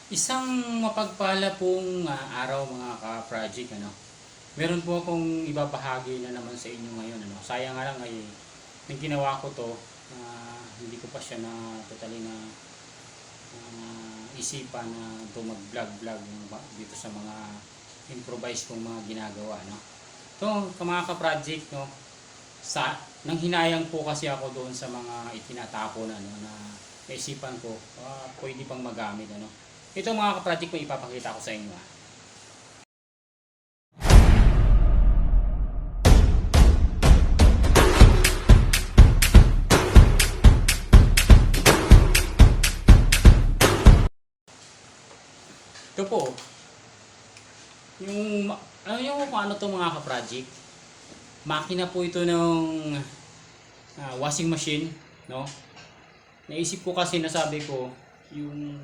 Isang mapagpala pong araw mga ka-project ano. Meron po akong ibabahagi na naman sa inyo ngayon ano. Sayang nga lang ay nang ginawa ko to hindi ko pa siya na totally na isipan na to mag-vlog dito sa mga improvise kong mga ginagawa no. To mga ka-project no. Sa nang hinayang po kasi ako doon sa mga itinatapon ano na naisipan ko pwede pang magamit ano. Ito mga ka-project ko ipapakita ko sa inyo. Ito po, yung, ano yung kung ano to mga ka-project? Makina po ito ng washing machine, no? Naisip ko kasi nasabi ko, yung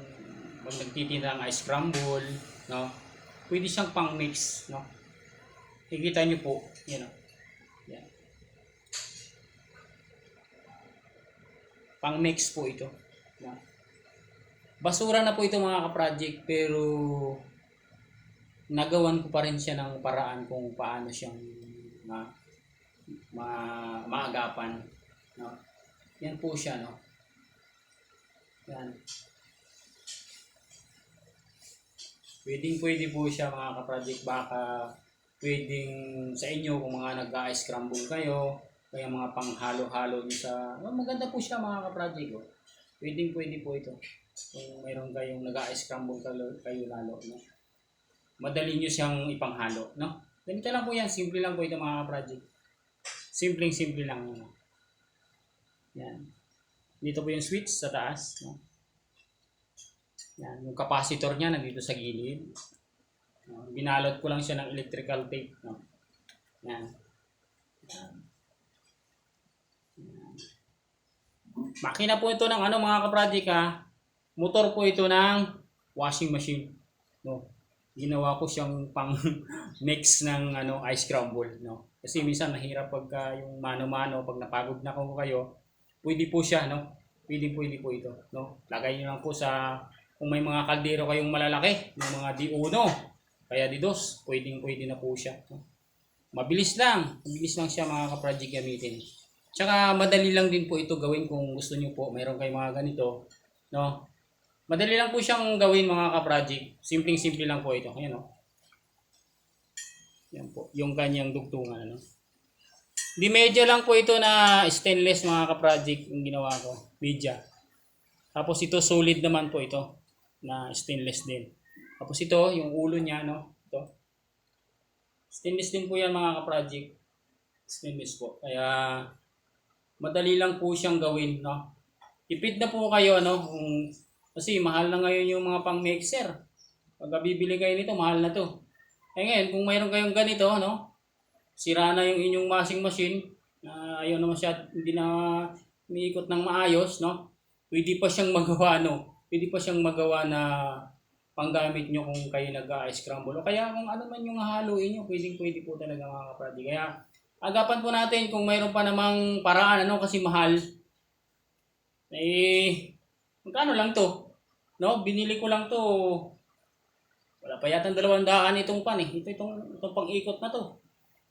pag nagtitinda ng ice crumble, no? Pwede siyang pang mix, no? Nakikita niyo po, yan o. Yan. Pang mix po ito. No? Basura na po ito mga ka-project pero nagawan ko pa rin siya ng paraan kung paano siyang maagapan. No? Yan po siya. No? Yan. Pwede po siya mga ka-project. Baka pwedeng sa inyo kung mga nag-ice crumble kayo, kaya mga panghalo-halo nyo sa... maganda po siya mga ka-project. Oh. Pwede po ito. Kung mayroon kayong nag-ice crumble kayo lalo. No? Madali nyo siyang ipanghalo. No? Ganito lang po yan. Simple lang po ito mga ka-project. Simple lang. No? Yan. Dito po yung switch sa taas. No? Yan. Yung capacitor niya nandito sa gilid. No? Binalot ko lang siya ng electrical tape. No? Yan. Yan. Yan. Makina po ito ng ano mga ka-project ha. Motor po ito ng washing machine. No. Ginawa ko siyang pang mix ng ano ice crumble, no. Kasi minsan mahirap pagka yung mano-mano pag napagod na ko kayo, pwede po siya, no. Pwede po ito, no. Lagay niyo lang po sa kung may mga kaldero kayong malalaki, ng mga D1, kaya D2, pwede na po siya. No? Mabilis lang siya mga ka-project gamitin. Tsaka madali lang din po ito gawin kung gusto niyo po, mayroon kayong mga ganito, no. Madali lang po siyang gawin mga ka-project. Simpleng-simple lang po ito. Ayan o. Yan po. Yung kanyang dugtungan. Ano? Di medya lang po ito na stainless mga ka-project yung ginawa ko. Media. Tapos ito solid naman po ito. Na stainless din. Tapos ito yung ulo niya. No? Ito. Stainless din po yan mga ka-project. Stainless po. Kaya madali lang po siyang gawin. No? Tipid na po kayo. Ano? Kasi mahal na ngayon yung mga pang-mixer. Pag bibili kayo nito, mahal na to. Eh ngayon, kung mayroon kayong ganito, no? Sira na yung inyong washing machine, ayaw naman siya, hindi na umiikot ng maayos, no? Pwede pa siyang magawa, no? Pwede pa siyang magawa na panggamit nyo kung kayo nag-ice crumble. O kaya kung ano man yung haluin nyo, pwede po talaga mga kapatid. Kaya agapan po natin kung mayroon pa namang paraan, ano? Kasi mahal. Magkano lang to? No, binili ko lang to. Wala pa yata 200 itong pan eh. Itong pang-ikot na to.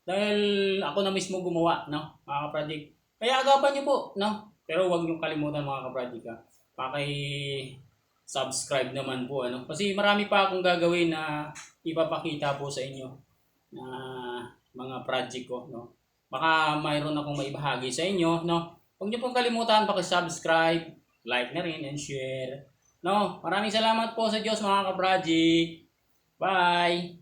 Dahil ako na mismo gumawa, no? Mga ka-project. Kaya agapan niyo po, no? Pero huwag niyo kalimutan mga ka-project ha. Paki-subscribe naman po, ano? Kasi marami pa akong gagawin na ipapakita po sa inyo na mga project ko, no? Baka mayroon akong maibahagi sa inyo, no? Huwag niyo pong kalimutan paki-subscribe, like na rin and share. No, maraming salamat po sa Diyos mga ka-project. Bye!